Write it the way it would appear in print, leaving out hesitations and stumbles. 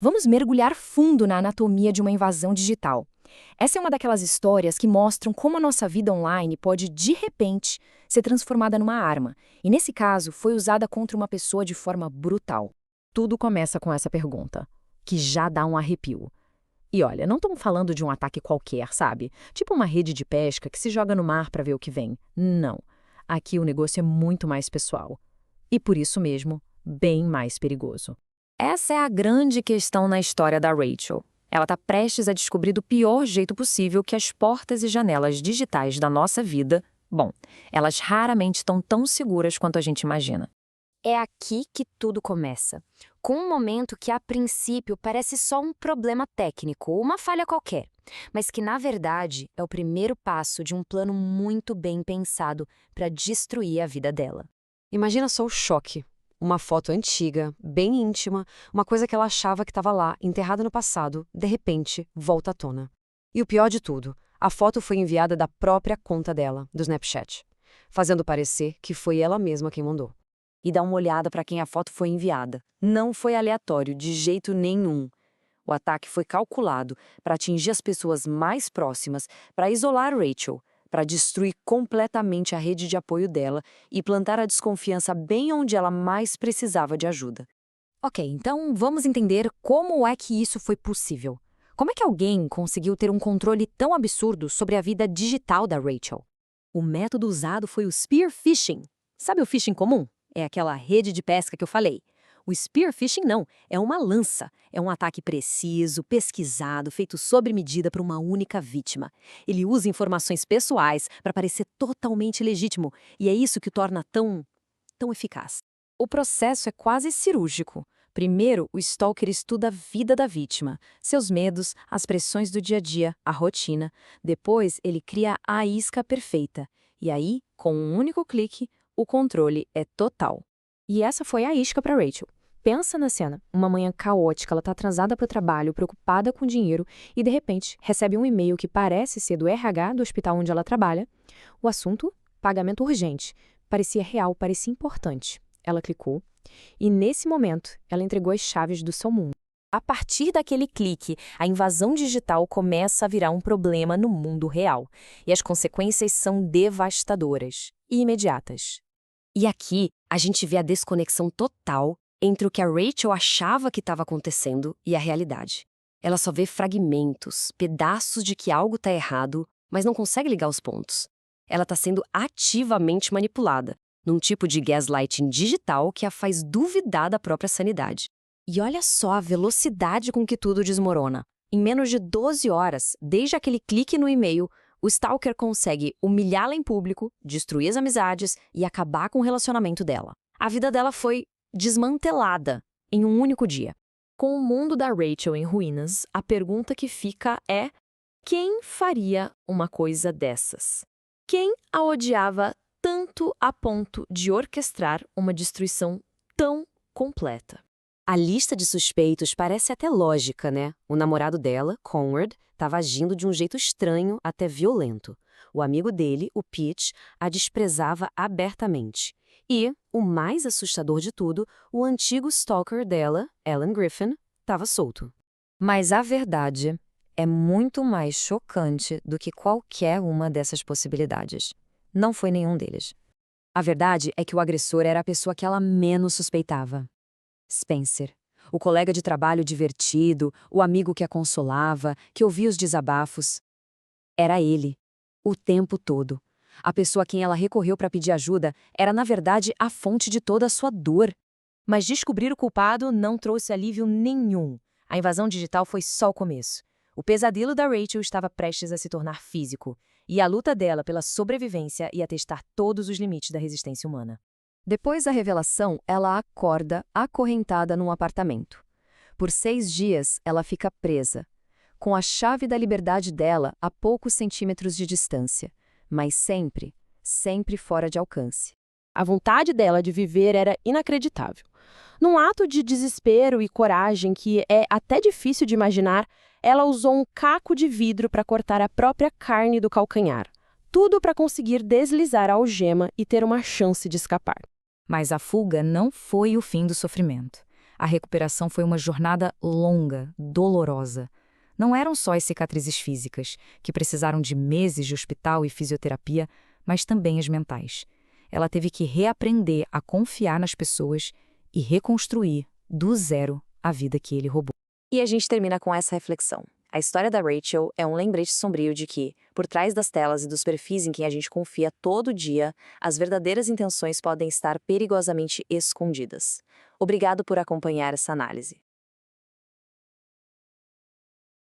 Vamos mergulhar fundo na anatomia de uma invasão digital. Essa é uma daquelas histórias que mostram como a nossa vida online pode, de repente, ser transformada numa arma. E nesse caso, foi usada contra uma pessoa de forma brutal. Tudo começa com essa pergunta, que já dá um arrepio. E olha, não estamos falando de um ataque qualquer, sabe? Tipo uma rede de pesca que se joga no mar para ver o que vem. Não. Aqui o negócio é muito mais pessoal. E por isso mesmo, bem mais perigoso. Essa é a grande questão na história da Rachel. Ela está prestes a descobrir do pior jeito possível que as portas e janelas digitais da nossa vida, bom, elas raramente estão tão seguras quanto a gente imagina. É aqui que tudo começa, com um momento que a princípio parece só um problema técnico, uma falha qualquer, mas que na verdade é o primeiro passo de um plano muito bem pensado para destruir a vida dela. Imagina só o choque. Uma foto antiga, bem íntima, uma coisa que ela achava que estava lá, enterrada no passado, de repente, volta à tona. E o pior de tudo, a foto foi enviada da própria conta dela, do Snapchat, fazendo parecer que foi ela mesma quem mandou. E dá uma olhada para quem a foto foi enviada. Não foi aleatório, de jeito nenhum. O ataque foi calculado para atingir as pessoas mais próximas, para isolar Rachel, para destruir completamente a rede de apoio dela e plantar a desconfiança bem onde ela mais precisava de ajuda. Ok, então vamos entender como é que isso foi possível. Como é que alguém conseguiu ter um controle tão absurdo sobre a vida digital da Rachel? O método usado foi o spear phishing. Sabe o phishing comum? É aquela rede de pesca que eu falei. O spear phishing não, é uma lança. É um ataque preciso, pesquisado, feito sob medida para uma única vítima. Ele usa informações pessoais para parecer totalmente legítimo, e é isso que o torna tão eficaz. O processo é quase cirúrgico. Primeiro, o stalker estuda a vida da vítima, seus medos, as pressões do dia a dia, a rotina. Depois, ele cria a isca perfeita. E aí, com um único clique, o controle é total. E essa foi a isca para Rachel. Pensa na cena, uma manhã caótica, ela está atrasada para o trabalho, preocupada com dinheiro e, de repente, recebe um e-mail que parece ser do RH do hospital onde ela trabalha. O assunto? Pagamento urgente. Parecia real, parecia importante. Ela clicou e, nesse momento, ela entregou as chaves do seu mundo. A partir daquele clique, a invasão digital começa a virar um problema no mundo real. E as consequências são devastadoras e imediatas. E aqui, a gente vê a desconexão total entre o que a Rachel achava que estava acontecendo e a realidade. Ela só vê fragmentos, pedaços de que algo está errado, mas não consegue ligar os pontos. Ela está sendo ativamente manipulada, num tipo de gaslighting digital que a faz duvidar da própria sanidade. E olha só a velocidade com que tudo desmorona. Em menos de 12 horas, desde aquele clique no e-mail, o stalker consegue humilhá-la em público, destruir as amizades e acabar com o relacionamento dela. A vida dela foi desmantelada em um único dia. Com o mundo da Rachel em ruínas, a pergunta que fica é: quem faria uma coisa dessas? Quem a odiava tanto a ponto de orquestrar uma destruição tão completa? A lista de suspeitos parece até lógica, né? O namorado dela, Conrad, estava agindo de um jeito estranho, até violento. O amigo dele, o Pete, a desprezava abertamente. E, o mais assustador de tudo, o antigo stalker dela, Alan Griffin, estava solto. Mas a verdade é muito mais chocante do que qualquer uma dessas possibilidades. Não foi nenhum deles. A verdade é que o agressor era a pessoa que ela menos suspeitava. Spencer, o colega de trabalho divertido, o amigo que a consolava, que ouvia os desabafos. Era ele, o tempo todo. A pessoa a quem ela recorreu para pedir ajuda era, na verdade, a fonte de toda a sua dor. Mas descobrir o culpado não trouxe alívio nenhum. A invasão digital foi só o começo. O pesadelo da Rachel estava prestes a se tornar físico, e a luta dela pela sobrevivência ia testar todos os limites da resistência humana. Depois da revelação, ela acorda acorrentada num apartamento. Por 6 dias, ela fica presa, com a chave da liberdade dela a poucos centímetros de distância, mas sempre, sempre fora de alcance. A vontade dela de viver era inacreditável. Num ato de desespero e coragem que é até difícil de imaginar, ela usou um caco de vidro para cortar a própria carne do calcanhar. Tudo para conseguir deslizar a algema e ter uma chance de escapar. Mas a fuga não foi o fim do sofrimento. A recuperação foi uma jornada longa, dolorosa. Não eram só as cicatrizes físicas, que precisaram de meses de hospital e fisioterapia, mas também as mentais. Ela teve que reaprender a confiar nas pessoas e reconstruir, do zero, a vida que ele roubou. E a gente termina com essa reflexão. A história da Rachel é um lembrete sombrio de que, por trás das telas e dos perfis em quem a gente confia todo dia, as verdadeiras intenções podem estar perigosamente escondidas. Obrigado por acompanhar essa análise.